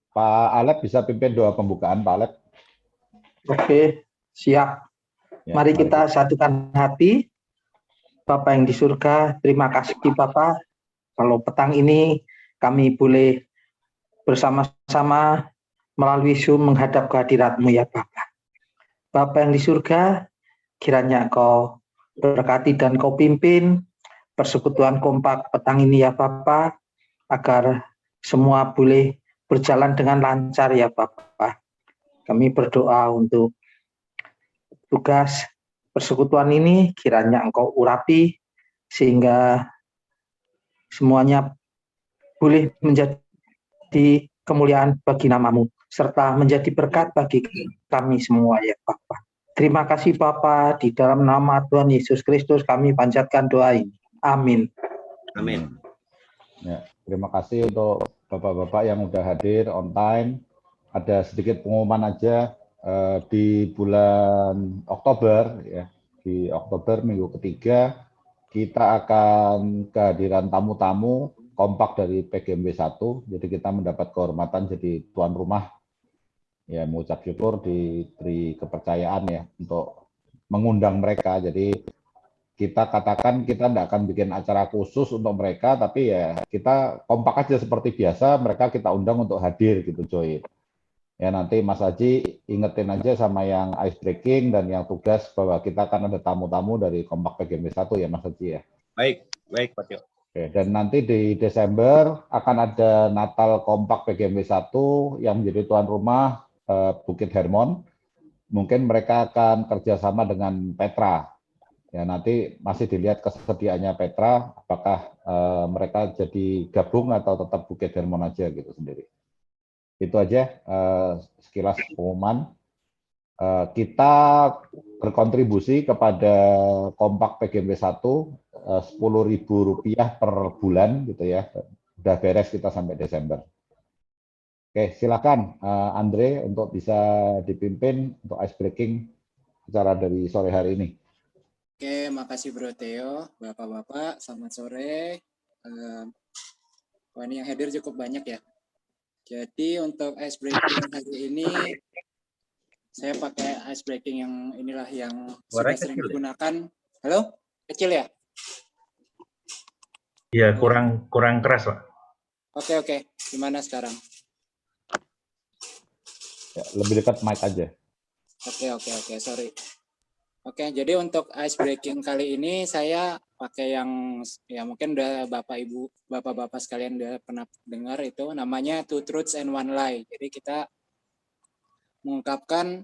Pak Alep bisa pimpin doa pembukaan, Pak Alep. Oke, siap. Ya, Mari kita satukan hati. Bapak yang di surga, terima kasih Bapak. Kalau petang ini kami boleh bersama-sama melalui Zoom menghadap kehadirat-Mu ya Bapak. Bapak yang di surga, kiranya Kau berkati dan Kau pimpin persekutuan kompak petang ini ya Bapak, agar semua boleh berjalan dengan lancar ya Bapak. Kami berdoa untuk tugas persekutuan ini, kiranya Engkau urapi sehingga semuanya boleh menjadi kemuliaan bagi nama-Mu serta menjadi berkat bagi kami semua ya Bapak. Terima kasih Bapak, di dalam nama Tuhan Yesus Kristus kami panjatkan doa ini. Amin. Amin. Ya, terima kasih untuk Bapak-bapak yang udah hadir on time. Ada sedikit pengumuman aja di bulan Oktober ya. Di Oktober minggu ketiga kita akan kehadiran tamu-tamu kompak dari PGMB 1. Jadi kita mendapat kehormatan jadi tuan rumah. Ya, mengucap syukur diberi kepercayaan ya untuk mengundang mereka. Jadi kita katakan kita tidak akan bikin acara khusus untuk mereka, tapi ya kita kompak aja seperti biasa, mereka kita undang untuk hadir gitu, join. Ya nanti Mas Haji ingetin aja sama yang ice breaking dan yang tugas bahwa kita akan ada tamu-tamu dari kompak PGMB 1 ya Mas Haji ya. Baik Pak Tio. Oke, dan nanti di Desember akan ada Natal kompak PGMB 1 yang menjadi tuan rumah Bukit Hermon. Mungkin mereka akan kerjasama dengan Petra. Ya nanti masih dilihat kesediaannya Petra, apakah mereka jadi gabung atau tetap Bukit Hermon aja gitu sendiri. Itu aja sekilas pengumuman. Kita berkontribusi kepada kompak PGMB 1 Rp10.000 per bulan gitu ya. Udah beres kita sampai Desember. Oke, silakan Andre untuk bisa dipimpin untuk ice breaking acara dari sore hari ini. Oke, makasih Bro Theo, Bapak-bapak, selamat sore. Ini yang hadir cukup banyak ya. Jadi untuk ice breaking hari ini, saya pakai ice breaking yang inilah yang sudah sering digunakan. Halo, kecil ya? Iya, kurang keras Pak. Oke. Gimana sekarang? Ya, lebih dekat mic aja. Oke, sorry. Oke, jadi untuk ice breaking kali ini saya pakai yang ya mungkin udah bapak-bapak sekalian udah pernah dengar, itu namanya Two Truths and One Lie. Jadi kita mengungkapkan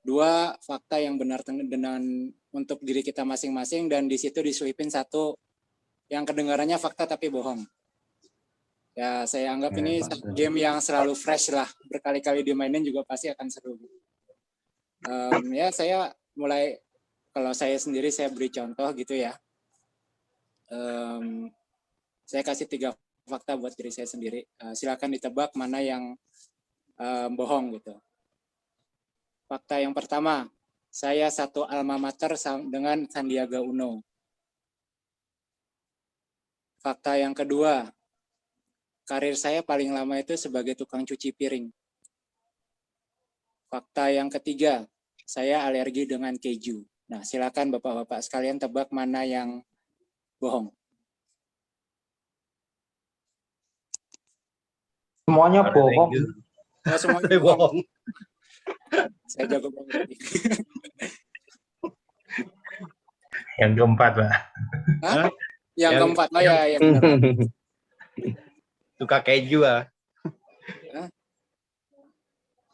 dua fakta yang benar dengan untuk diri kita masing-masing dan di situ diselipin satu yang kedengarannya fakta tapi bohong. Ya, saya anggap ini game yang selalu fresh lah, berkali-kali dimainin juga pasti akan seru. Ya, saya mulai. Kalau saya sendiri, saya beri contoh gitu ya. Saya kasih 3 fakta buat diri saya sendiri. Silakan ditebak mana yang bohong gitu. Fakta yang pertama, saya satu alma mater dengan Sandiaga Uno. Fakta yang kedua, karir saya paling lama itu sebagai tukang cuci piring. Fakta yang ketiga, saya alergi dengan keju. Nah, silakan bapak-bapak sekalian tebak mana yang bohong. Semuanya bohong. Oh, semuanya bohong. Saya jago banget. Yang keempat Pak. Hah? Yang keempat, oh ya, yang benar. Suka keju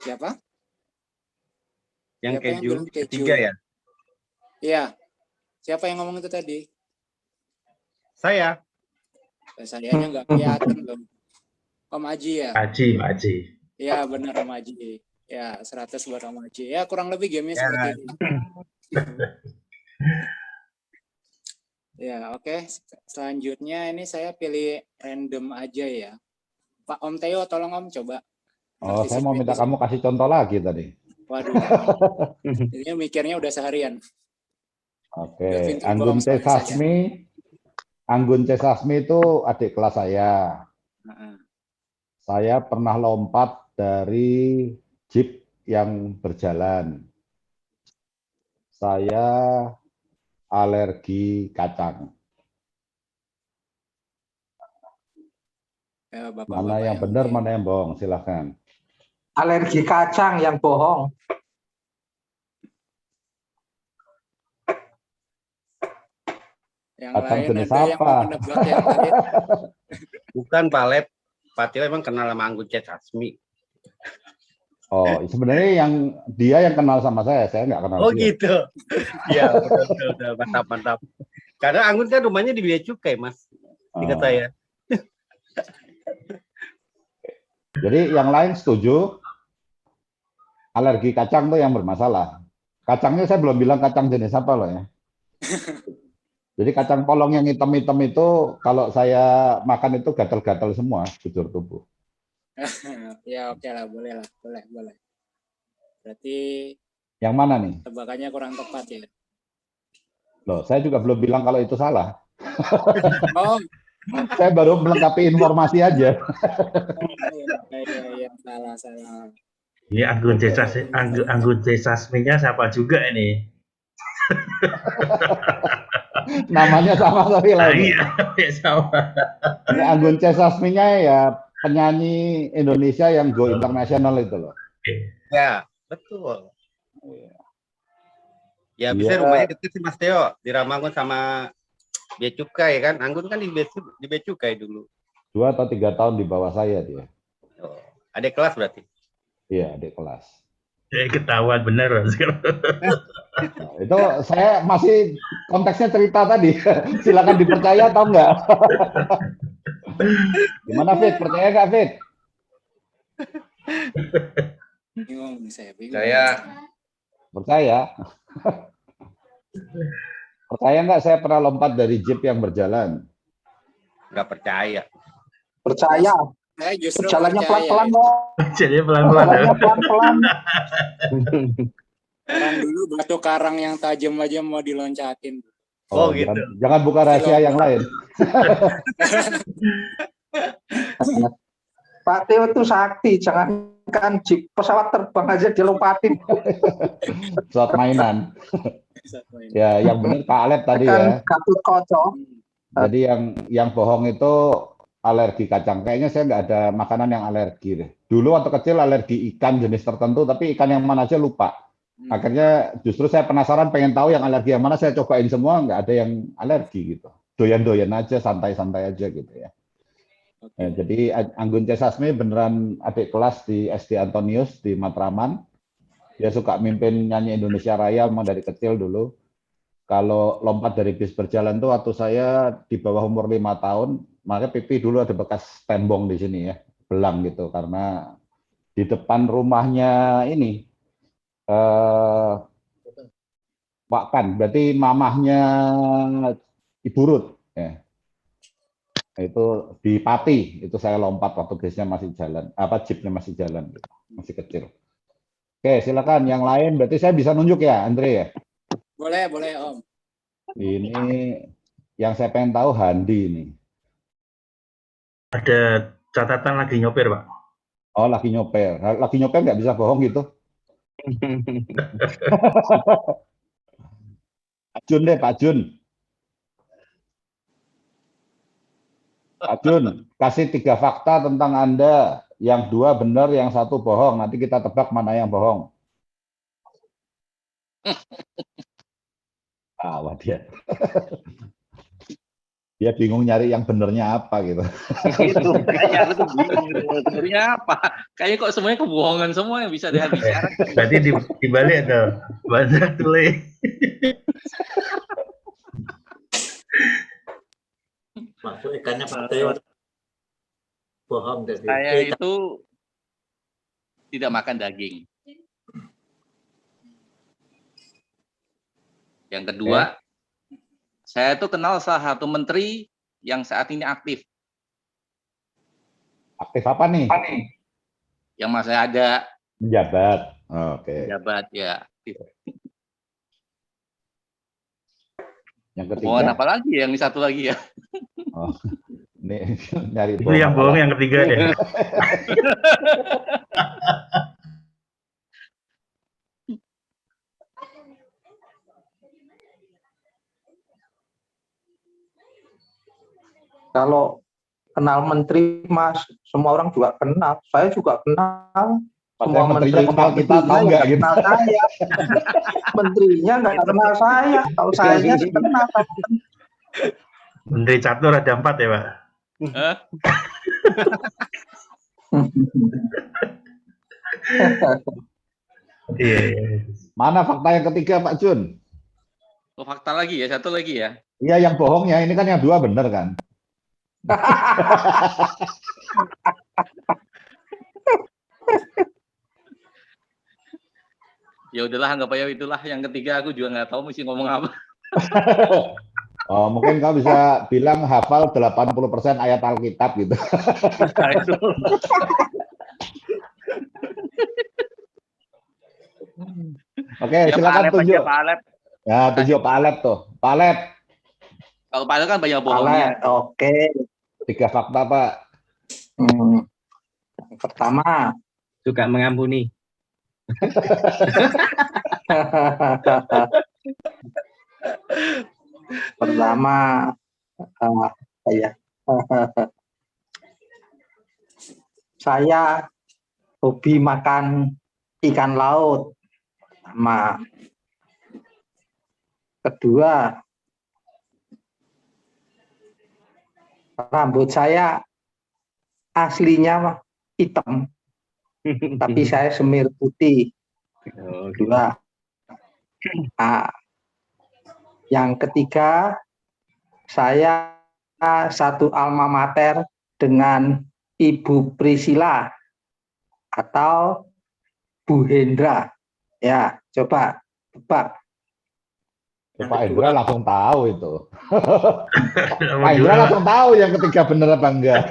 Siapa? Yang Siapa keju, yang ketiga ya? Iya. Siapa yang ngomong itu tadi? Saya. Sayanya nggak kelihatan loh. Om Aji ya? Aji. Iya benar Om Aji. Ya 100 buat Om Aji. Ya kurang lebih gamenya seperti itu. Ya oke. Selanjutnya ini saya pilih random aja ya. Pak Om Theo tolong Om coba. Oh, saya mau minta kamu kasih contoh lagi tadi. Waduh. Ini mikirnya udah seharian. Oke, Anggun C. Sasmi itu adik kelas saya. Saya pernah lompat dari jeep yang berjalan. Saya alergi kacang. Ya, Mana bapak-bapak yang benar, ini. mana yang bohong? Silahkan. Alergi kacang yang bohong. Yang Kacang lain jenis ada yang mau apa? menebak yang lain. Bukan Pak Lep. Pak Tio emang kenal sama Anggun C. Sasmi. Oh, sebenarnya dia yang kenal sama saya nggak kenal Oh dia. gitu. Iya, betul. Mantap. Karena Anggun kan rumahnya di Bea Cukai, Mas. Ingat Oh. saya. Jadi yang lain setuju, alergi kacang tuh yang bermasalah. Kacangnya saya belum bilang kacang jenis apa loh ya. Jadi kacang polong yang hitam-hitam itu kalau saya makan itu gatal-gatal semua bujur tubuh. Ya oke lah, boleh. Berarti Yang mana nih? tebakannya kurang tepat ya. Loh, saya juga belum bilang kalau itu salah. Oh, Saya baru melengkapi informasi aja. iya, salah. Ini Anggun C. Sasmi-nya siapa juga ini? Namanya sama tapi lain. Iya, sama. Ini Anggun C. Sasmi-nya ya penyanyi Indonesia yang go internasional itu loh. Ya, betul. Ya, Iya. bisa rumahnya deket sih Mas Teo. Di Ramangun sama Bea Cukai kan. Anggun kan di Bea Cukai dulu. 2 atau 3 tahun di bawah saya dia. Oh, adik kelas berarti. Iya, adik kelas. Ketahuan bener. Nah, itu saya masih konteksnya cerita tadi. Silakan dipercaya atau enggak? Gimana Fit? Percaya nggak Fit? Bingung saya. Percaya. Percaya nggak saya pernah lompat dari jeep yang berjalan? Nggak percaya. Percaya. Saya justru Jalannya percaya. pelan-pelan loh. Jadi pelan-pelan. Jalannya pelan-pelan. Orang dulu batu karang yang tajam aja mau diloncatin. Oh, gitu. Jangan buka rahasia yang lain. Pak Teo itu sakti, jangankan jeep, pesawat terbang aja dilompatin. Pesawat mainan. Ya, yang benar Pak Alep tadi ya. Gatut Koco. Jadi yang bohong itu alergi kacang. Kayaknya saya nggak ada makanan yang alergi deh. Dulu waktu kecil alergi ikan jenis tertentu, tapi ikan yang mana aja lupa. Akhirnya justru saya penasaran, pengen tahu yang alergi yang mana, saya cobain semua, nggak ada yang alergi gitu. Doyan-doyan aja, santai-santai aja gitu ya. Nah, jadi Anggun C. Sasmi beneran adik kelas di SD Antonius di Matraman. Dia suka mimpin nyanyi Indonesia Raya memang dari kecil dulu. Kalau lompat dari bis berjalan tuh waktu saya di bawah umur 5 tahun, makanya pipi dulu ada bekas tembong di sini ya, belang gitu, karena di depan rumahnya ini Pak Kan, berarti mamahnya Ibu Ruth ya. Itu di Pati, itu saya lompat waktu bisnya masih jalan, jeepnya masih jalan gitu, masih kecil. Oke, silakan yang lain, berarti saya bisa nunjuk ya Andre ya. Boleh Om. Ini yang saya pengen tahu Handi ini. Ada catatan lagi nyopir, Pak. Oh, lagi nyopir. Lagi nyopir nggak bisa bohong gitu. Pak Jun deh, Pak Jun. Pak Jun, kasih 3 fakta tentang Anda. Yang 2 benar, yang 1 bohong. Nanti kita tebak mana yang bohong. Wah dia. Dia bingung nyari yang benernya apa gitu. Itu kayaknya aku tuh bingung sebenarnya apa. Kayaknya kok semuanya kebohongan semua yang bisa dibicarakan. Berarti dibalik tuh. Bahasa tule. Maksud ikannya Pak Teo bohong tadi. Saya itu tidak makan daging. Yang kedua, saya itu kenal salah satu menteri yang saat ini aktif. Aktif apa nih? Yang masih ada Menjabat. Oke. jabat ya. Aktif. Yang Hubungan ketiga. apa lagi? Yang satu lagi ya. Oh. Ini nyari Itu yang bohong yang ketiga deh. Kalau kenal menteri Mas, semua orang juga kenal. Saya juga kenal. Semua menterinya kenal kita, tahu nggak gitu? Kenal saya. Menterinya nggak kenal saya. Kalau saya kenal. Menteri catur ada 4 ya, Pak? Hah? Iya. Mana fakta yang ketiga, Pak Jun? Oh, fakta lagi ya, satu lagi ya. Iya, yang bohongnya ini kan yang 2 bener kan? Ya udahlah, anggap aja itulah yang ketiga. Aku juga nggak tahu mesti ngomong apa. Oh, mungkin kau bisa bilang hafal 80% ayat Alkitab gitu. Nah, itu. Oke, Ya, silakan Pak Alep tunjuk. aja, Pak Alep. Ya, tunjuk Pak Alep tuh. Pak Alep, Kalau Pak Alep kan banyak bohongnya. Oke. 3 fakta, Pak. Yang pertama, Suka mengampuni. pertama, apa ya? Saya hobi makan ikan laut. Pertama. Kedua, rambut saya aslinya hitam, tapi saya semir putih. Kedua. Nah, yang ketiga, saya satu alma mater dengan Ibu Priscilla atau Bu Hendra. Ya, coba tebak. Pak Hendra langsung tahu itu. Nomor Pak Hendra 2. langsung tahu yang ketiga bener apa enggak.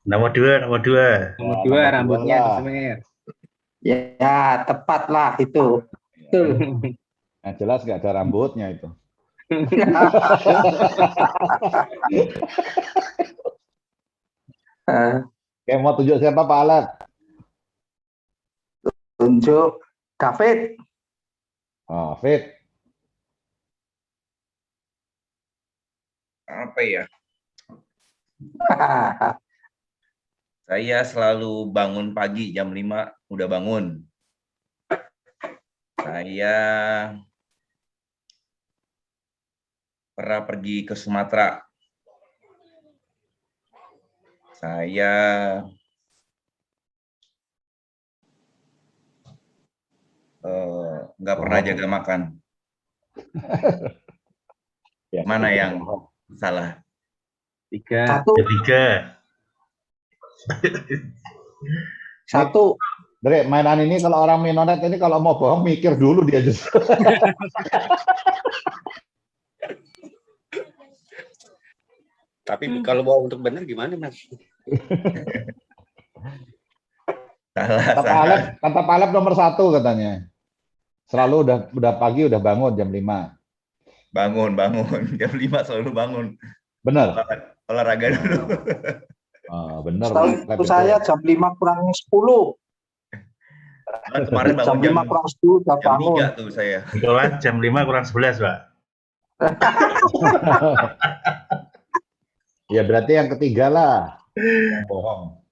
Nomor 2, nomor 2. Nomor Ya, 2 nomor rambutnya 2 lah. semir. Ya, tepat lah itu. Betul. Yang jelas nggak ada rambutnya itu. Oke, mau tunjuk siapa Pak Alep? Tunjuk David. Oh, Fit. Apa ya? Saya selalu bangun pagi jam 5 udah bangun. Saya pernah pergi ke Sumatera. Saya nggak pernah jaga makan. Ya, Mana yang salah? 3. Satu. 3. Satu. Dre, mainan ini kalau orang minonet ini kalau mau bohong mikir dulu dia justru. Tapi kalau bohong untuk benar gimana, Mas? Salah. Kata Pak Alep nomor 1 katanya. Selalu udah pagi udah bangun jam 5. Bangun jam 5 selalu bangun. Bener? Olahraga dulu. Oh, bener. Setahu saya jam 5 kurang 10. Kemarin bangun Jam 5 kurang 10 udah jam bangun. 3 tuh saya. Kebetulan jam 5 kurang 11, Pak. Ya berarti yang ketiga lah. Yang bohong.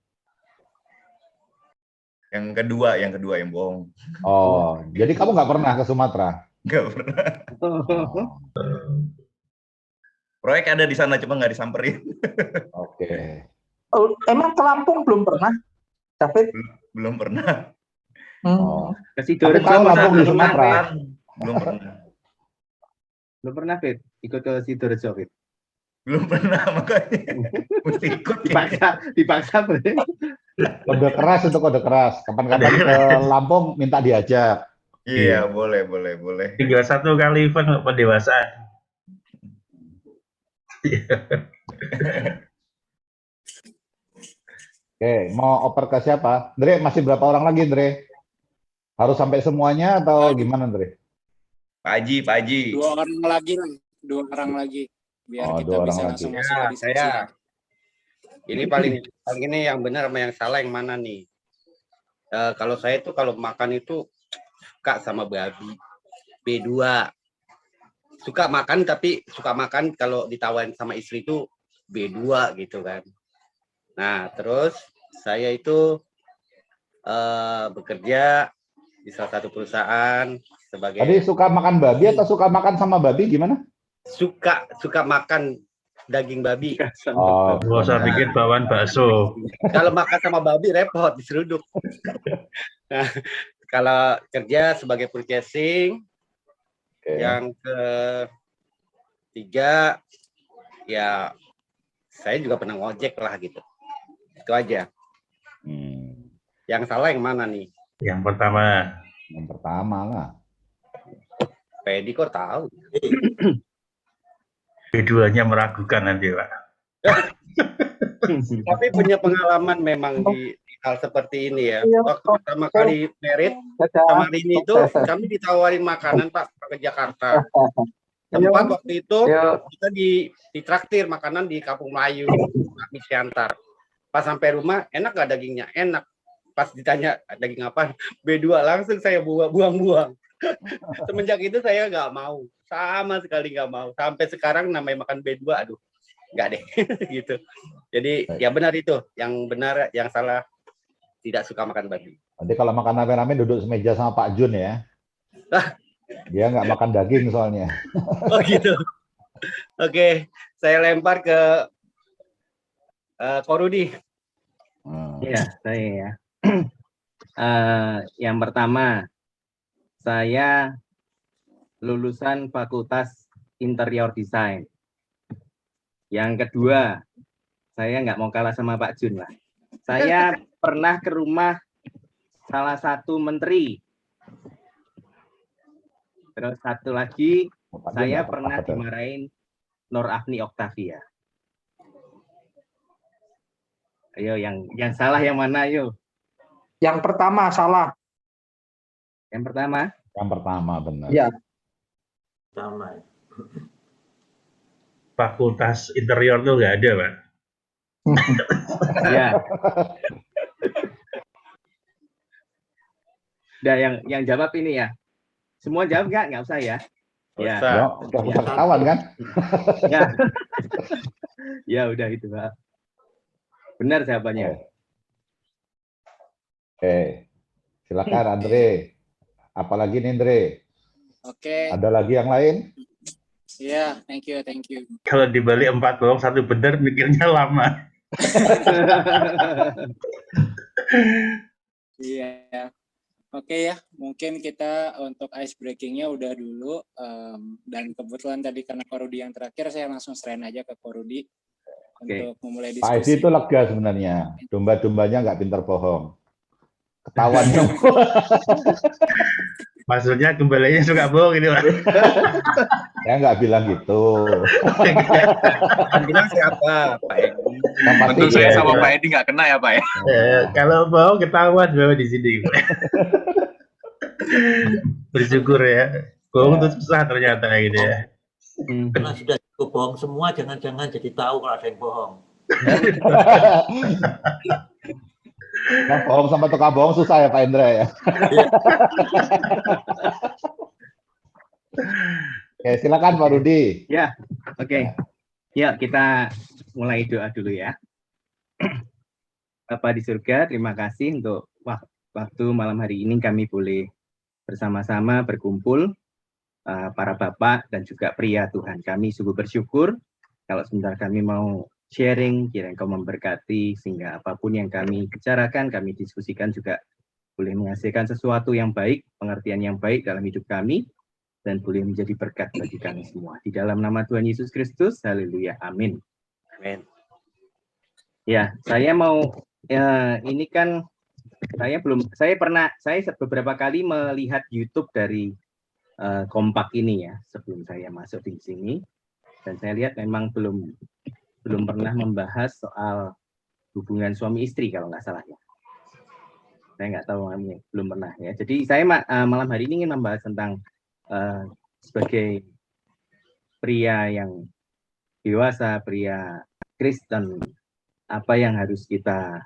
Yang kedua yang bohong. Oh, jadi kamu nggak pernah ke Sumatera? Nggak pernah. Oh, Proyek ada di sana cuma nggak disamperin. Oke. Oh, emang ke Lampung belum pernah, David? Belum pernah. Oh. Ke Tapi Sidoarjo tahu masa Lampung di belum pernah, Sumatera. Fit? Belum pernah. Belum pernah, Fit? Ikut ke Sidoarjo, Fit? Belum pernah makanya. Mesti ikut. Dipaksa, Fit. Kode keras itu kode keras. Kapan-kapan ke Lampung minta diajak. Iya, boleh. Tinggal 1 kali event pendewasaan. Oke, mau oper ke siapa? Dre, masih berapa orang lagi, Dre? Harus sampai semuanya atau gimana, Dre? Pak Haji. 2 orang lagi lah. 2 orang lagi. biar Oh, kita 2 orang bisa lagi. langsung Ya, masuk ke diskusi. saya. Ini paling ini yang benar sama yang salah yang mana nih? Kalau saya itu kalau makan itu suka sama babi. B2. Suka makan tapi suka makan kalau ditawarin sama istri itu B2 gitu kan. Nah, terus saya itu bekerja di salah satu perusahaan Tadi sebagai suka makan babi atau suka makan sama babi gimana? suka makan daging babi. Oh, Gak usah bikin bawaan bakso. Kalau makan sama babi repot diseruduk. Nah, kalau kerja sebagai purchasing, oke. yang ketiga ya saya juga pernah ngojek lah gitu. Itu aja. Yang salah yang mana nih? Yang pertama. Yang pertama lah. Pak Edi kok tahu? Keduanya meragukan nanti, Pak. Tapi punya pengalaman memang di hal seperti ini ya. Waktu pertama kali merit sama Rini itu kami ditawarin makanan Pak ke Jakarta. Tempat waktu itu kita ditraktir makanan di Kampung Melayu, Pak Siantar. Pas sampai rumah enak gak dagingnya? Enak. Pas ditanya daging apa? B2 langsung saya buang-buang. Semenjak itu saya nggak mau, sama sekali nggak mau. Sampai sekarang namanya makan B2, aduh, nggak deh, gitu. Jadi ya benar itu, yang benar, yang salah tidak suka makan babi. Nanti kalau makan rame-rame duduk semeja sama Pak Jun ya. Dia nggak makan daging soalnya. Oh gitu. Oke, saya lempar ke Korudi. Ya, saya ya. Yang pertama, saya lulusan Fakultas Interior Design. Yang kedua, saya nggak mau kalah sama Pak Jun lah. Saya pernah ke rumah salah satu menteri. Terus satu lagi, saya pernah dimarahin Nur Afni Oktavia. Ayo, yang salah yang mana, ayo? Yang pertama salah. Yang pertama? Yang pertama benar. Ya. Sama. Fakultas interior tuh nggak ada, Pak. Ya. Udah yang jawab ini ya. Semua jawab nggak? Nggak usah ya. Ya. Udah usah ketahuan kan? Ya. Ya udah itu, Pak. Benar jawabannya. Oke. Silakan Andre. Apalagi nih Andre? Oke. Ada lagi yang lain? Iya, thank you. Kalau dibalik 4 bohong 1 benar, mikirnya lama. Iya. Oke ya, mungkin kita untuk ice breakingnya udah dulu. Dan kebetulan tadi karena Korudi yang terakhir, saya langsung serahin aja ke Korudi untuk memulai Pak diskusi. Edi itu lega sebenarnya. Domba-dombanya nggak pintar bohong. Ketahuan semua. Maksudnya kembalinya suka bohong ini, Pak. Saya nggak bilang gitu. Yang bilang siapa? Pak Edi. Untung saya sama Pak Edi nggak kena ya, Pak ya. Kalau bohong ketahuan bahwa di sini. Bersyukur ya. Bohong itu susah ternyata gitu ya. Karena sudah cukup bohong semua, jangan-jangan jadi tahu kalau ada yang bohong. Nah, bohong sama tukang bohong susah ya Pak Indra ya. Oke, silakan Pak Rudi. Ya, oke. Ya, kita mulai doa dulu ya. Bapa di surga, terima kasih untuk waktu malam hari ini kami boleh bersama-sama berkumpul, para bapak dan juga pria Tuhan. Kami sungguh bersyukur kalau sebentar kami mau sharing, kiranya Engkau memberkati sehingga apapun yang kami bicarakan, kami diskusikan juga boleh menghasilkan sesuatu yang baik, pengertian yang baik dalam hidup kami, dan boleh menjadi berkat bagi kami semua. Di dalam nama Tuhan Yesus Kristus, haleluya, amin. Amin. Ya, saya mau, ini kan, saya beberapa kali melihat YouTube dari Kompak ini ya, sebelum saya masuk di sini, dan saya lihat memang belum pernah membahas soal hubungan suami istri kalau nggak salah ya. Saya nggak tahu, belum pernah ya. Jadi saya malam hari ini ingin membahas tentang sebagai pria yang dewasa, pria Kristen, apa yang harus kita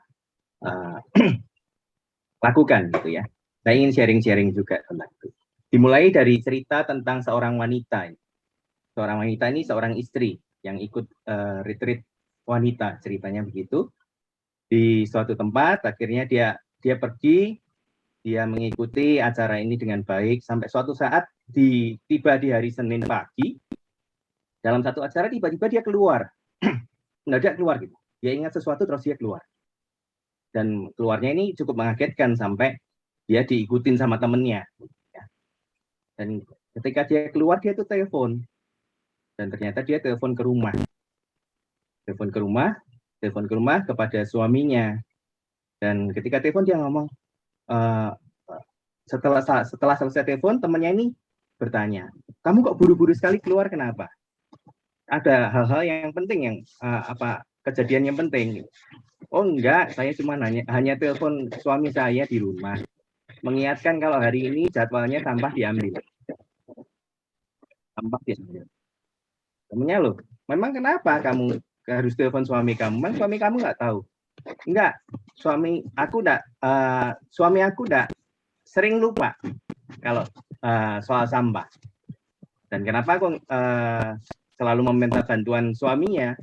lakukan gitu ya. Saya ingin sharing-sharing juga tentang itu. Dimulai dari cerita tentang seorang wanita. Seorang wanita ini seorang istri yang ikut retreat wanita, ceritanya begitu. Di suatu tempat, akhirnya dia pergi, dia mengikuti acara ini dengan baik, sampai suatu saat tiba di hari Senin pagi, dalam satu acara tiba-tiba dia keluar. Mendadak keluar gitu. Dia ingat sesuatu terus dia keluar. Dan keluarnya ini cukup mengagetkan sampai dia diikutin sama temennya. Dan ketika dia keluar, dia tuh telepon. Dan ternyata dia telepon ke rumah. Telepon ke rumah kepada suaminya. Dan ketika telepon dia ngomong, setelah selesai telepon, temannya ini bertanya, kamu kok buru-buru sekali keluar, kenapa? Ada hal-hal yang penting, yang kejadian yang penting. Oh enggak, saya cuma hanya telepon suami saya di rumah, mengingatkan kalau hari ini jadwalnya sampah diambil. Temennya, loh, memang kenapa kamu harus telepon suami kamu? Memang suami kamu nggak tahu? Enggak, suami aku enggak sering lupa kalau soal sampah. Dan kenapa aku selalu meminta bantuan suaminya?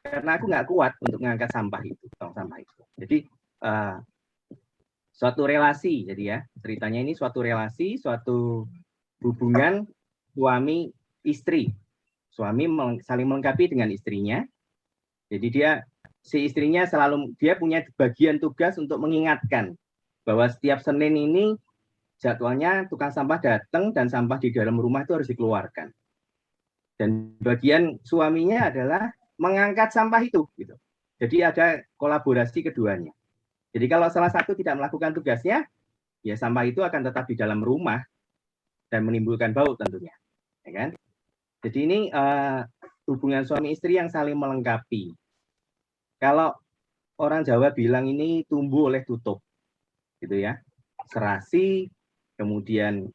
Karena aku nggak kuat untuk mengangkat sampah itu, tong sampah itu. Jadi suatu relasi, jadi ya ceritanya ini suatu relasi, suatu hubungan suami istri. Suami saling melengkapi dengan istrinya. Jadi si istrinya dia punya bagian tugas untuk mengingatkan bahwa setiap Senin ini jadwalnya tukang sampah datang dan sampah di dalam rumah itu harus dikeluarkan. Dan bagian suaminya adalah mengangkat sampah itu, gitu. Jadi ada kolaborasi keduanya. Jadi kalau salah satu tidak melakukan tugasnya, ya sampah itu akan tetap di dalam rumah dan menimbulkan bau tentunya, ya kan? Jadi ini hubungan suami istri yang saling melengkapi. Kalau orang Jawa bilang ini tumbuh oleh tutup, gitu ya. Serasi, kemudian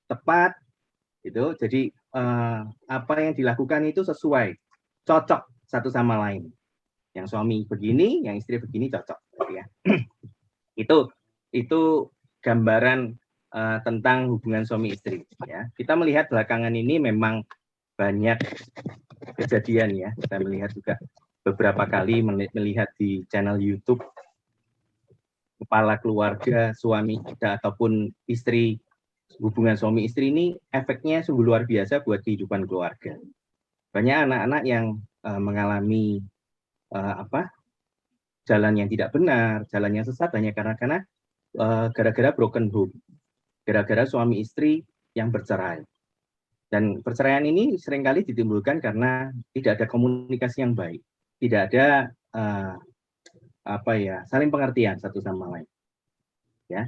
tepat, gitu. Jadi apa yang dilakukan itu sesuai, cocok satu sama lain. Yang suami begini, yang istri begini cocok, gitu ya. Itu gambaran tentang hubungan suami istri. Ya, kita melihat belakangan ini memang banyak kejadian ya. Kita melihat juga beberapa kali melihat di channel YouTube kepala keluarga suami ataupun istri, hubungan suami istri ini efeknya sungguh luar biasa buat kehidupan keluarga. Banyak anak-anak yang mengalami jalan yang tidak benar, jalan yang sesat, hanya karena gara-gara broken home, gara-gara suami istri yang bercerai. Dan perceraian ini seringkali ditimbulkan karena tidak ada komunikasi yang baik, tidak ada saling pengertian satu sama lain. Ya,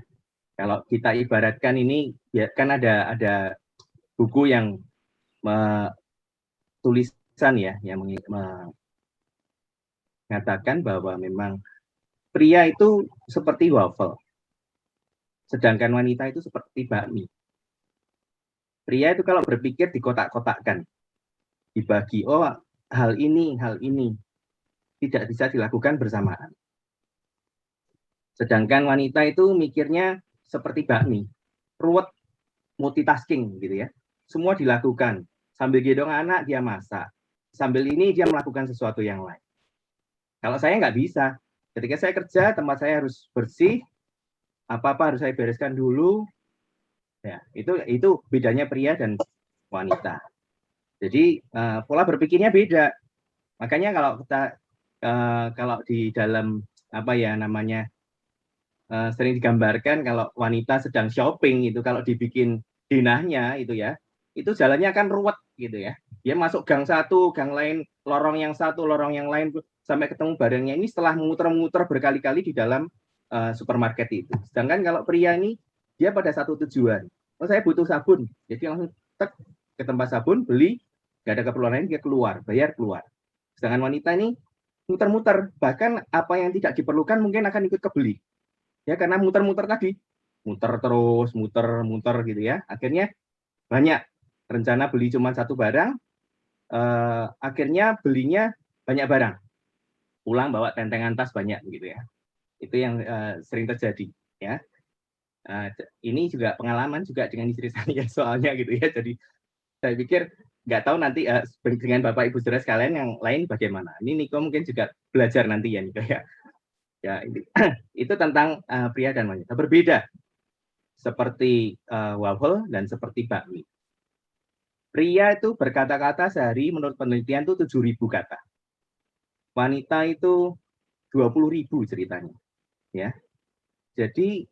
kalau kita ibaratkan ini, ya kan ada buku yang tulisan ya, yang mengatakan bahwa memang pria itu seperti waffle, sedangkan wanita itu seperti bakmi. Pria itu kalau berpikir dikotak-kotakkan, dibagi, oh hal ini, tidak bisa dilakukan bersamaan. Sedangkan wanita itu mikirnya seperti bakmi, ruwet, multitasking gitu ya. Semua dilakukan, sambil gendong anak dia masak, sambil ini dia melakukan sesuatu yang lain. Kalau saya nggak bisa, ketika saya kerja, tempat saya harus bersih, apa-apa harus saya bereskan dulu. Ya, itu bedanya pria dan wanita. Jadi pola berpikirnya beda. Makanya kalau di dalam sering digambarkan kalau wanita sedang shopping itu, kalau dibikin dinahnya itu ya, itu jalannya akan ruwet gitu ya. Dia masuk gang satu, gang lain, lorong yang satu, lorong yang lain, sampai ketemu barangnya ini setelah muter-muter berkali-kali di dalam supermarket itu. Sedangkan kalau pria ini dia pada satu tujuan. Oh, saya butuh sabun, jadi langsung ke tempat sabun, beli, nggak ada keperluan lain, dia keluar, bayar, keluar. Sedangkan wanita ini muter-muter, bahkan apa yang tidak diperlukan mungkin akan ikut kebeli. Ya, karena muter-muter tadi, muter terus, muter gitu ya. Akhirnya banyak rencana beli cuma satu barang, akhirnya belinya banyak barang, pulang bawa tentengan tas banyak gitu ya. Itu yang sering terjadi ya. Ini juga pengalaman juga dengan istri saya soalnya gitu ya. Jadi saya pikir nggak tahu nanti dengan Bapak Ibu Saudara sekalian yang lain bagaimana. Ini Niko mungkin juga belajar nanti ya Niko ya. Ya itu tentang pria dan wanita berbeda seperti waffle dan seperti bakmi. Pria itu berkata-kata sehari menurut penelitian itu 7.000 kata. Wanita itu 20.000 ceritanya. Ya. Jadi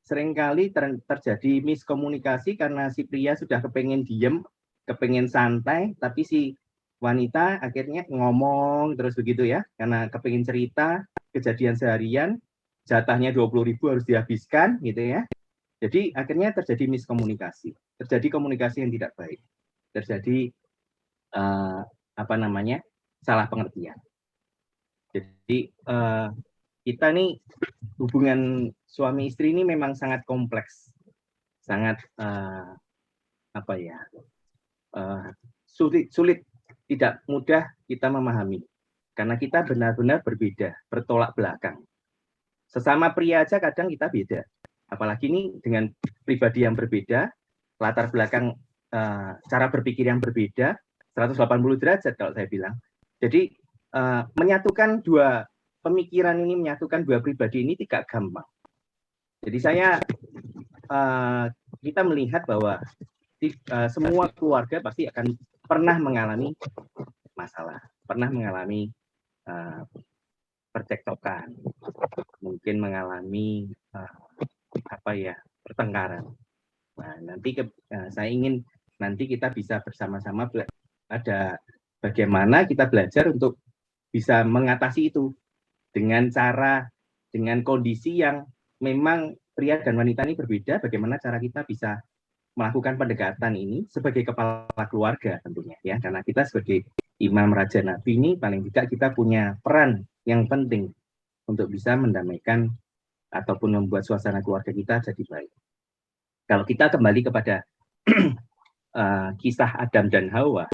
seringkali terjadi miskomunikasi karena si pria sudah kepengen diem, kepengen santai, tapi si wanita akhirnya ngomong terus begitu ya, karena kepengen cerita kejadian seharian, jatahnya 20.000 harus dihabiskan gitu ya. Jadi akhirnya terjadi miskomunikasi, terjadi komunikasi yang tidak baik, terjadi salah pengertian. Jadi kita nih hubungan suami istri ini memang sangat kompleks, sangat sulit, tidak mudah kita memahami karena kita benar-benar berbeda, bertolak belakang. Sesama pria aja kadang kita beda, apalagi ini dengan pribadi yang berbeda, latar belakang cara berpikir yang berbeda, 180 derajat kalau saya bilang. Jadi menyatukan dua pemikiran ini, menyatukan dua pribadi ini tidak gampang. Jadi kita melihat bahwa semua keluarga pasti akan pernah mengalami masalah, pernah mengalami percekcokan, mungkin mengalami pertengkaran. Nah, nanti saya ingin nanti kita bisa bersama-sama ada bagaimana kita belajar untuk bisa mengatasi itu dengan kondisi yang memang pria dan wanita ini berbeda, bagaimana cara kita bisa melakukan pendekatan ini sebagai kepala keluarga tentunya ya, karena kita sebagai imam raja nabi ini paling tidak kita punya peran yang penting untuk bisa mendamaikan ataupun membuat suasana keluarga kita jadi baik. Kalau kita kembali kepada kisah Adam dan Hawa,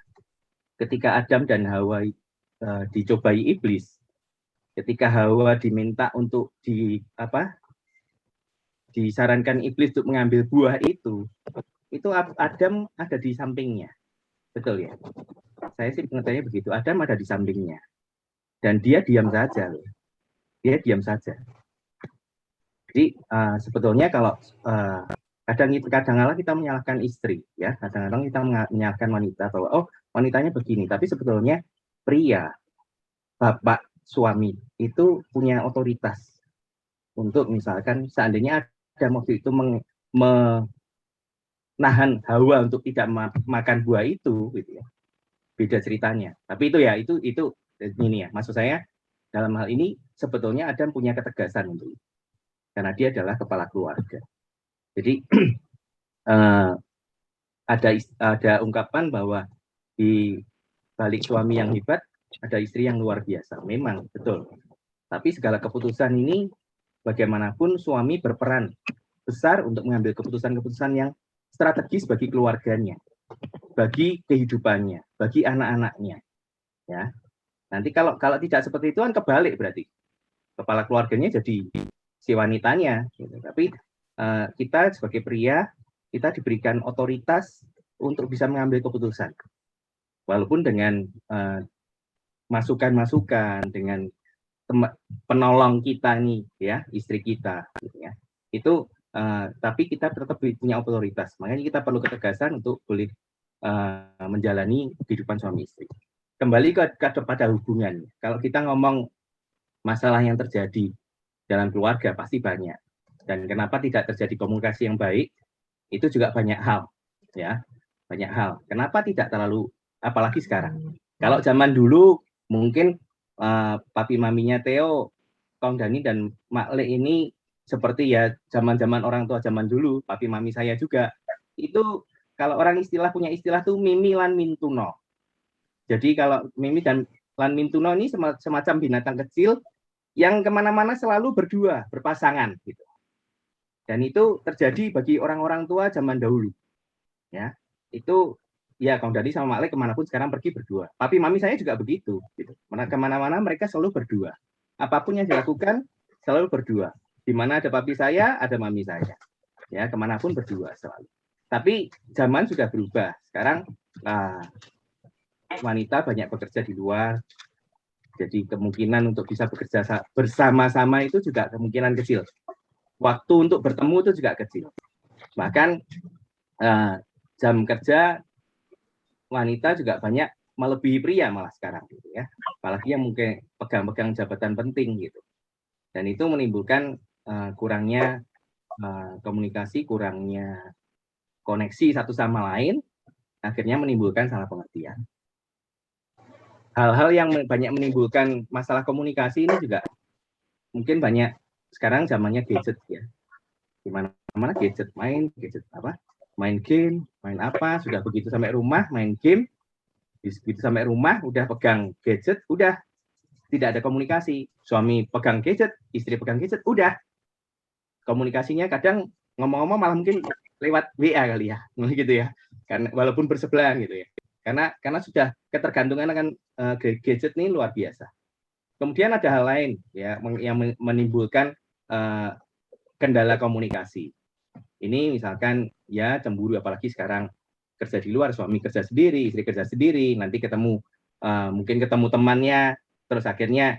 ketika Adam dan Hawa dicobai iblis, ketika Hawa diminta untuk disarankan iblis untuk mengambil buah itu Adam ada di sampingnya, betul ya? Saya sih pengertiannya begitu. Adam ada di sampingnya dan dia diam saja, dia diam saja. Jadi sebetulnya kalau kadang-kadang kita menyalahkan istri, ya, kadang-kadang kita menyalahkan wanita bahwa wanitanya begini, tapi sebetulnya pria, bapak, suami itu punya otoritas untuk misalkan seandainya Adam waktu itu menahan Hawa untuk tidak makan buah itu, gitu ya, beda ceritanya. Tapi itu ini ya, maksud saya dalam hal ini sebetulnya Adam punya ketegasan untuk itu, karena dia adalah kepala keluarga. Jadi ada ungkapan bahwa di balik suami yang hebat ada istri yang luar biasa. Memang betul. Tapi segala keputusan ini bagaimanapun suami berperan besar untuk mengambil keputusan-keputusan yang strategis bagi keluarganya, bagi kehidupannya, bagi anak-anaknya. Ya. Nanti kalau tidak seperti itu kan kebalik berarti. Kepala keluarganya jadi si wanitanya. Gitu. Tapi kita sebagai pria, kita diberikan otoritas untuk bisa mengambil keputusan. Walaupun dengan masukan-masukan, dengan penolong kita nih, ya, istri kita, gitu ya. Itu, tapi kita tetap punya otoritas. Makanya kita perlu ketegasan untuk boleh menjalani kehidupan suami istri. Kembali kepada hubungan. Kalau kita ngomong masalah yang terjadi dalam keluarga pasti banyak. Dan kenapa tidak terjadi komunikasi yang baik? Itu juga banyak hal, ya, banyak hal. Kenapa tidak terlalu, apalagi sekarang? Kalau zaman dulu mungkin papi maminya Theo, Kong Dani dan Mak Le ini seperti ya zaman-zaman orang tua zaman dulu, papi mami saya juga. Itu kalau orang punya istilah tuh Mimi lan Mintuno. Jadi kalau Mimi dan lan Mintuno ini semacam binatang kecil yang kemana-mana selalu berdua, berpasangan gitu. Dan itu terjadi bagi orang-orang tua zaman dahulu. Ya, itu ya Kang Dadi sama Mak Le kemanapun sekarang pergi berdua. Tapi mami saya juga begitu. Gitu. Kemana-mana mereka selalu berdua. Apapun yang dilakukan selalu berdua. Di mana ada papi saya, ada mami saya. Ya, kemanapun berdua selalu. Tapi zaman sudah berubah. Sekarang wanita banyak bekerja di luar. Jadi kemungkinan untuk bisa bekerja bersama-sama itu juga kemungkinan kecil. Waktu untuk bertemu itu juga kecil. Bahkan jam kerja wanita juga banyak melebihi pria malah sekarang gitu ya. Apalagi yang mungkin pegang-pegang jabatan penting gitu. Dan itu menimbulkan kurangnya komunikasi, kurangnya koneksi satu sama lain, akhirnya menimbulkan salah pengertian. Hal-hal yang banyak menimbulkan masalah komunikasi ini juga mungkin banyak sekarang zamannya gadget ya. Di mana-mana gadget, gadget apa? Main game, main apa, sudah begitu sampai rumah main game, begitu sampai rumah udah pegang gadget, udah tidak ada komunikasi. Suami pegang gadget, istri pegang gadget, udah. Komunikasinya kadang ngomong-ngomong malah mungkin lewat WA kali ya, gitu ya. Karena walaupun bersebelahan gitu ya. Karena sudah ketergantungan akan gadget ini luar biasa. Kemudian ada hal lain ya yang menimbulkan kendala komunikasi. Ini misalkan ya cemburu, apalagi sekarang kerja di luar, suami kerja sendiri, istri kerja sendiri, nanti mungkin ketemu temannya, terus akhirnya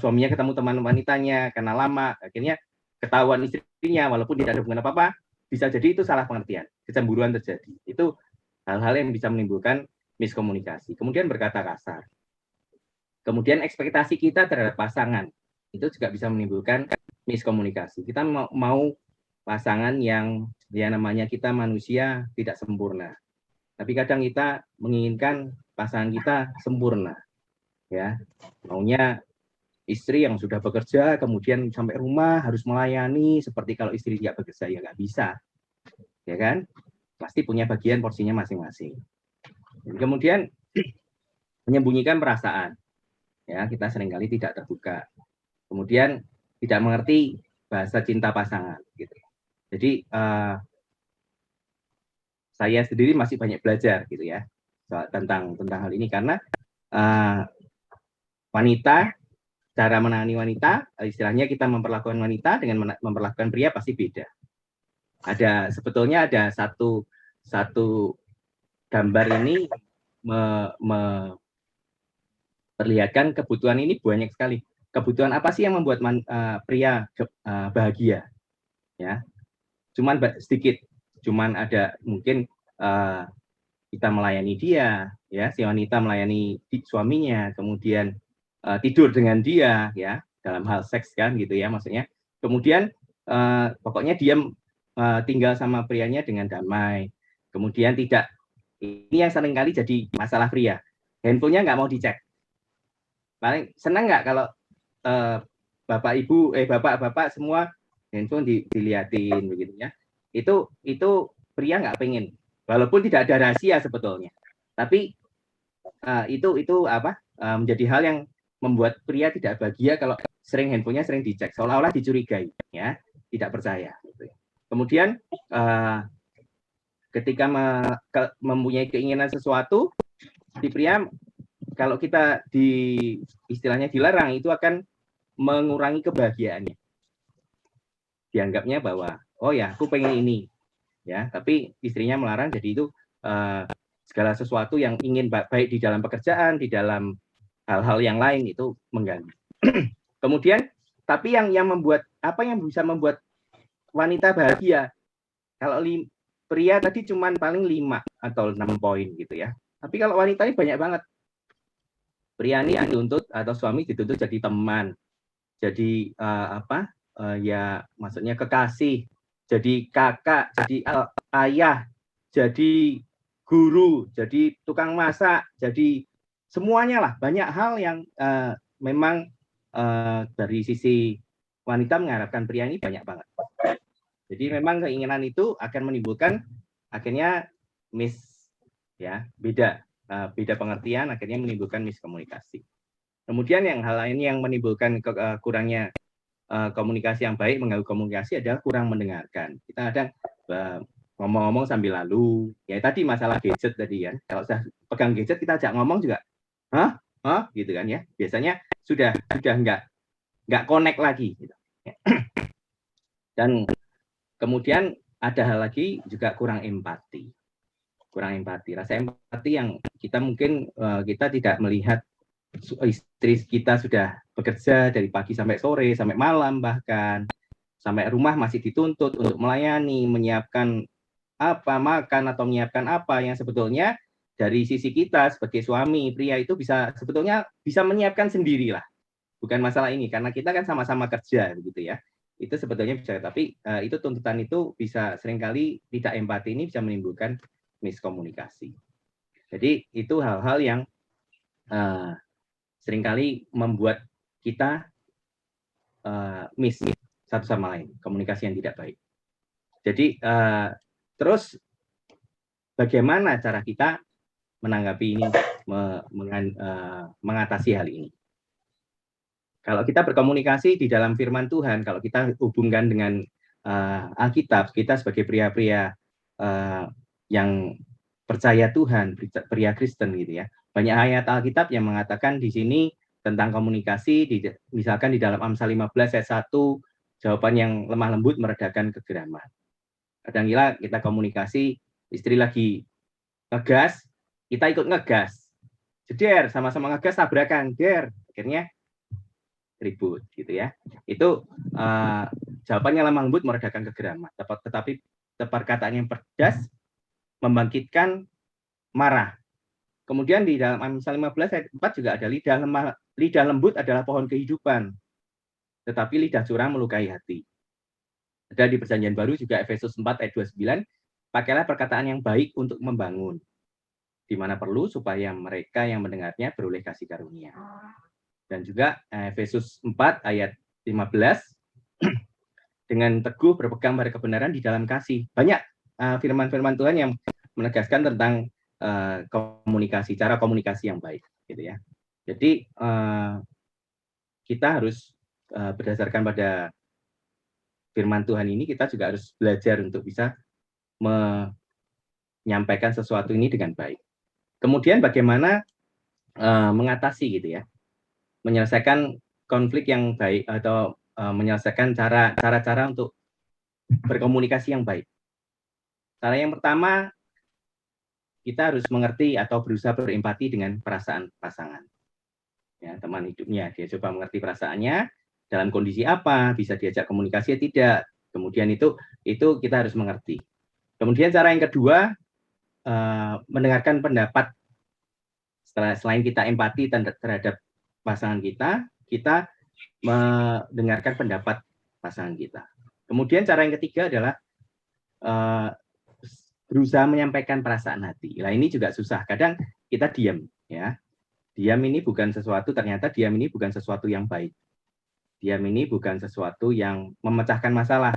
suaminya ketemu teman wanitanya karena lama, akhirnya ketahuan istrinya walaupun tidak ada hubungan apa-apa, bisa jadi itu salah pengertian, kecemburuan terjadi. Itu hal-hal yang bisa menimbulkan miskomunikasi. Kemudian berkata kasar. Kemudian ekspektasi kita terhadap pasangan itu juga bisa menimbulkan miskomunikasi. Kita mau pasangan yang ya namanya kita manusia tidak sempurna. Tapi kadang kita menginginkan pasangan kita sempurna. Ya, maunya istri yang sudah bekerja kemudian sampai rumah harus melayani seperti kalau istri tidak bekerja, ya nggak bisa. Ya kan? Pasti punya bagian porsinya masing-masing. Kemudian menyembunyikan perasaan. Ya, kita seringkali tidak terbuka. Kemudian tidak mengerti bahasa cinta pasangan gitu. Jadi saya sendiri masih banyak belajar gitu ya tentang hal ini, karena wanita, cara menangani wanita, istilahnya kita memperlakukan wanita dengan memperlakukan pria pasti beda. Sebetulnya ada satu gambar ini memperlihatkan kebutuhan ini banyak sekali. Kebutuhan apa sih yang membuat pria bahagia? Ya, cuman sedikit, cuman ada mungkin kita melayani dia, ya, si wanita melayani suaminya, kemudian tidur dengan dia, ya, dalam hal seks kan, gitu ya, maksudnya. Kemudian pokoknya dia tinggal sama prianya dengan damai. Kemudian tidak, ini yang seringkali jadi masalah pria. Handphonenya nggak mau dicek. Paling senang nggak kalau bapak ibu, bapak semua handphone dilihatin begitu ya. Itu pria nggak pengen. Walaupun tidak ada rahasia sebetulnya. Tapi itu menjadi hal yang membuat pria tidak bahagia kalau handphonenya sering dicek, seolah-olah dicurigai, ya, tidak percaya. Gitu. Kemudian ketika mempunyai keinginan sesuatu, si pria kalau kita istilahnya dilarang, itu akan mengurangi kebahagiaannya. Dianggapnya bahwa oh ya aku pengen ini, ya, tapi istrinya melarang, jadi itu segala sesuatu yang ingin baik di dalam pekerjaan, di dalam hal-hal yang lain itu mengganggu. Kemudian, tapi yang membuat apa yang bisa membuat wanita bahagia? Kalau pria tadi cuma paling 5 atau 6 poin gitu ya. Tapi kalau wanita ini banyak banget. Pria ini dituntut atau suami dituntut jadi teman, jadi ya maksudnya kekasih, jadi kakak, jadi ayah, jadi guru, jadi tukang masak, jadi semuanya lah, banyak hal yang memang dari sisi wanita mengharapkan pria ini banyak banget. Jadi memang keinginan itu akan menimbulkan akhirnya beda pengertian, akhirnya menimbulkan miskomunikasi. Kemudian hal lain yang menimbulkan kurangnya komunikasi yang baik, mengganggu komunikasi adalah kurang mendengarkan. Kita kadang ngomong-ngomong sambil lalu. Ya tadi masalah gadget tadi kan. Kalau sudah pegang gadget kita ajak ngomong juga, hah, gitu kan ya. Biasanya sudah nggak connect lagi. Gitu. Dan kemudian ada hal lagi juga kurang empati. Rasa empati yang kita mungkin kita tidak melihat istri kita sudah bekerja dari pagi sampai sore, sampai malam bahkan, sampai rumah masih dituntut untuk melayani, menyiapkan apa, makan atau menyiapkan apa yang sebetulnya dari sisi kita sebagai suami, pria itu sebetulnya bisa menyiapkan sendirilah. Bukan masalah ini, karena kita kan sama-sama kerja begitu ya. Itu sebetulnya bisa, tapi itu tuntutan itu bisa seringkali tidak empati, ini bisa menimbulkan miskomunikasi. Jadi itu hal-hal yang seringkali membuat kita miss satu sama lain, komunikasi yang tidak baik. Jadi terus bagaimana cara kita menanggapi ini, mengatasi hal ini? Kalau kita berkomunikasi di dalam firman Tuhan, kalau kita hubungkan dengan Alkitab, kita sebagai pria-pria yang percaya Tuhan, pria Kristen gitu ya. Banyak ayat Alkitab yang mengatakan di sini tentang komunikasi, misalkan di dalam Amsal 15 ayat 1, jawaban yang lemah lembut meredakan kegeraman. Kadang-kala kita komunikasi, istri lagi ngegas, kita ikut ngegas. Jeder, sama-sama ngegas, tabrakan, akhirnya ribut gitu ya. Itu jawabannya lemah lembut meredakan kegeraman. Tetapi perkataan yang pedas membangkitkan marah. Kemudian di dalam Amsal 15 ayat 4 juga ada lidah lembut adalah pohon kehidupan, tetapi lidah curang melukai hati. Ada di Perjanjian Baru juga Efesus 4 ayat 29, pakailah perkataan yang baik untuk membangun, di mana perlu supaya mereka yang mendengarnya beroleh kasih karunia. Dan juga Efesus 4 ayat 15, dengan teguh berpegang pada kebenaran di dalam kasih. Banyak firman-firman Tuhan yang menegaskan tentang komunikasi, cara komunikasi yang baik, gitu ya. Jadi kita harus berdasarkan pada firman Tuhan ini, kita juga harus belajar untuk bisa menyampaikan sesuatu ini dengan baik. Kemudian bagaimana mengatasi gitu ya, menyelesaikan konflik yang baik atau menyelesaikan cara-cara untuk berkomunikasi yang baik. Cara yang pertama, kita harus mengerti atau berusaha berempati dengan perasaan pasangan. Ya, teman hidupnya, dia coba mengerti perasaannya, dalam kondisi apa, bisa diajak komunikasi atau tidak. Kemudian itu kita harus mengerti. Kemudian cara yang kedua, mendengarkan pendapat. Selain kita empati terhadap pasangan kita mendengarkan pendapat pasangan kita. Kemudian cara yang ketiga adalah berusaha menyampaikan perasaan hati. Nah, ini juga susah. Kadang kita diam, ya. Diam ini bukan sesuatu, ternyata diam ini bukan sesuatu yang baik. Diam ini bukan sesuatu yang memecahkan masalah.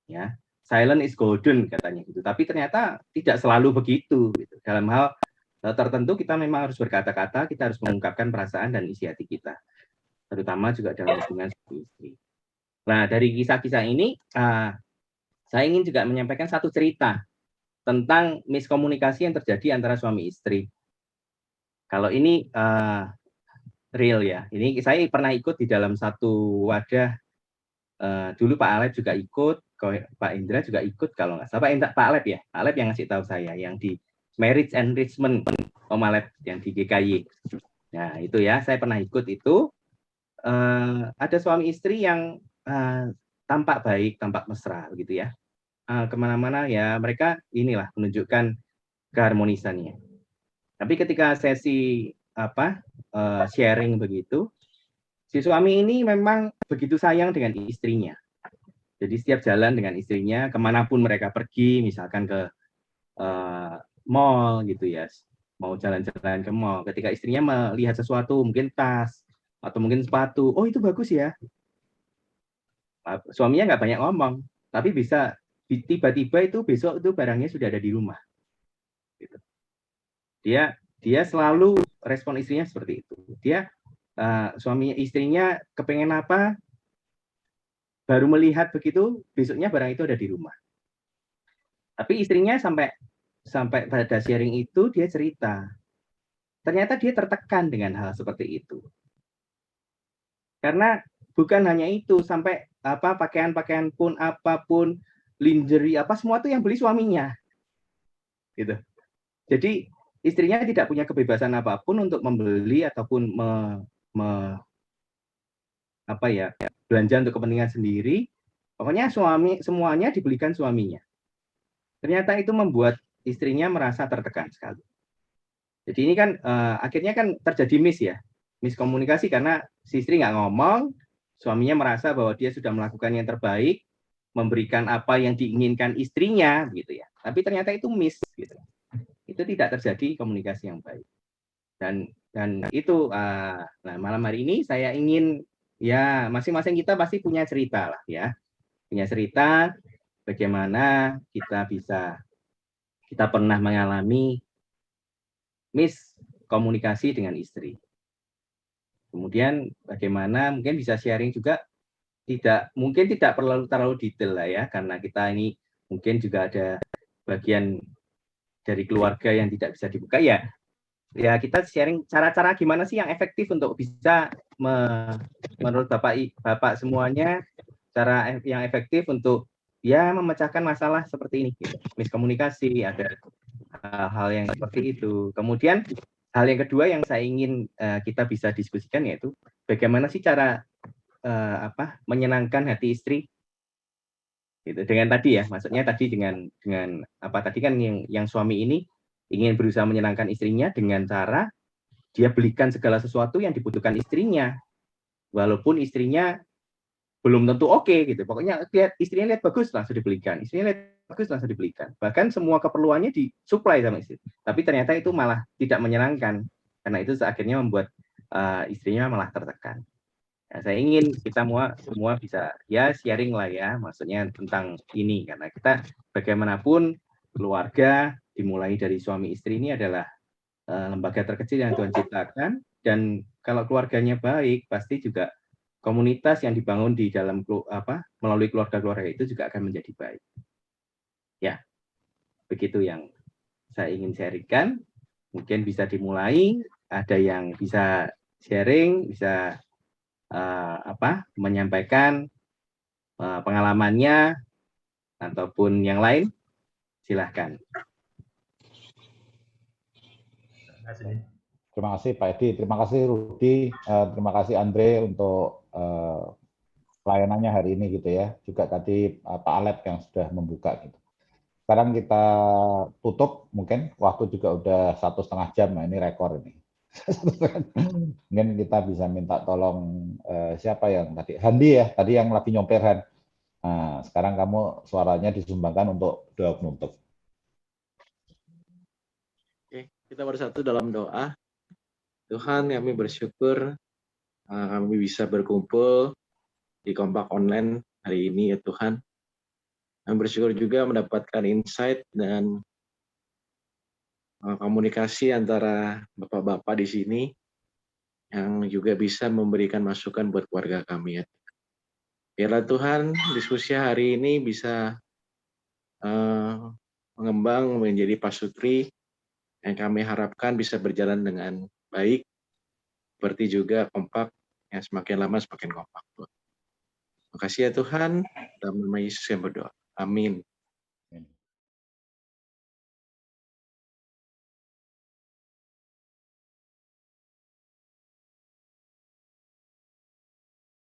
Ya, silent is golden katanya gitu. Tapi ternyata tidak selalu begitu. Gitu. Dalam hal tertentu kita memang harus berkata-kata, kita harus mengungkapkan perasaan dan isi hati kita. Terutama juga dalam hubungan suami istri. Nah, dari kisah-kisah ini, saya ingin juga menyampaikan satu cerita tentang miskomunikasi yang terjadi antara suami istri. Kalau ini real ya. Ini saya pernah ikut di dalam satu wadah. Dulu Pak Alep juga ikut, Pak Indra juga ikut kalau nggak salah. Pak Alep ya, Pak Alep yang ngasih tahu saya, yang di Marriage Enrichment Om Alep yang di GKY. Nah itu ya, saya pernah ikut itu. Ada suami istri yang tampak baik, tampak mesra gitu ya. Kemana-mana ya mereka inilah menunjukkan keharmonisannya. Tapi ketika sesi sharing begitu, si suami ini memang begitu sayang dengan istrinya. Jadi setiap jalan dengan istrinya, kemanapun mereka pergi, misalkan ke mall gitu ya, mau jalan-jalan ke mall. Ketika istrinya melihat sesuatu, mungkin tas atau mungkin sepatu, oh itu bagus ya. Suaminya nggak banyak ngomong, tapi bisa tiba-tiba itu besok itu barangnya sudah ada di rumah. Gitu. Dia selalu respon istrinya seperti itu. Dia suaminya istrinya kepengen apa, baru melihat begitu besoknya barang itu ada di rumah. Tapi istrinya sampai pada sharing itu dia cerita, ternyata dia tertekan dengan hal seperti itu. Karena bukan hanya itu, sampai pakaian-pakaian pun apapun, lingerie apa semua itu yang beli suaminya. Gitu. Jadi istrinya tidak punya kebebasan apapun untuk membeli ataupun belanja untuk kepentingan sendiri. Pokoknya semuanya dibelikan suaminya. Ternyata itu membuat istrinya merasa tertekan sekali. Jadi ini kan akhirnya kan terjadi miskomunikasi karena si istri nggak ngomong, suaminya merasa bahwa dia sudah melakukan yang terbaik, memberikan apa yang diinginkan istrinya, gitu ya. Tapi ternyata itu gitu. Itu tidak terjadi komunikasi yang baik. Dan itu, nah malam hari ini saya ingin, ya masing-masing kita pasti punya cerita lah ya, punya cerita bagaimana kita pernah mengalami miskomunikasi dengan istri. Kemudian bagaimana mungkin bisa sharing juga, mungkin tidak perlu terlalu detail lah ya, karena kita ini mungkin juga ada bagian dari keluarga yang tidak bisa dibuka ya kita sharing cara-cara gimana sih yang efektif untuk bisa menurut Bapak semuanya, cara yang efektif untuk ya memecahkan masalah seperti ini, gitu. Miskomunikasi, ada hal-hal yang seperti itu. Kemudian hal yang kedua yang saya ingin kita bisa diskusikan yaitu bagaimana sih cara menyenangkan hati istri, gitu. Dengan tadi ya, maksudnya tadi dengan tadi kan yang suami ini ingin berusaha menyenangkan istrinya dengan cara dia belikan segala sesuatu yang dibutuhkan istrinya, walaupun istrinya belum tentu oke, gitu. Pokoknya istrinya lihat bagus langsung dibelikan, istrinya lihat bagus langsung dibelikan. Bahkan semua keperluannya disuplai sama istri. Tapi ternyata itu malah tidak menyenangkan, karena itu akhirnya membuat istrinya malah tertekan. Nah, saya ingin kita semua bisa ya sharing lah ya, maksudnya tentang ini, karena kita bagaimanapun keluarga dimulai dari suami istri ini adalah lembaga terkecil yang Tuhan ciptakan, dan kalau keluarganya baik pasti juga komunitas yang dibangun di dalam melalui keluarga-keluarga itu juga akan menjadi baik. Ya, begitu yang saya ingin sharingkan. Mungkin bisa dimulai, ada yang bisa sharing, bisa menyampaikan pengalamannya ataupun yang lain, silahkan. Terima kasih Pak Edi, terima kasih Rudi, terima kasih Andre untuk pelayanannya hari ini gitu ya. Juga tadi Pak Alep yang sudah membuka gitu. Sekarang kita tutup, mungkin waktu juga udah 1,5 jam, nah ini rekor ini. Mungkin kita bisa minta tolong siapa yang tadi, Handi ya, tadi yang lagi nyopir Han. Nah, sekarang kamu suaranya disumbangkan untuk doa penutup. Oke, kita bersatu dalam doa. Tuhan, kami bersyukur kami bisa berkumpul di Kompak Online hari ini ya Tuhan. Kami bersyukur juga mendapatkan insight dan komunikasi antara bapak-bapak di sini yang juga bisa memberikan masukan buat keluarga kami ya. Biarlah Tuhan, diskusi hari ini bisa mengembang menjadi pasutri yang kami harapkan bisa berjalan dengan baik, seperti juga kompak yang semakin lama semakin kompak. Terima kasih ya Tuhan, dalam nama Yesus yang berdoa. Amin.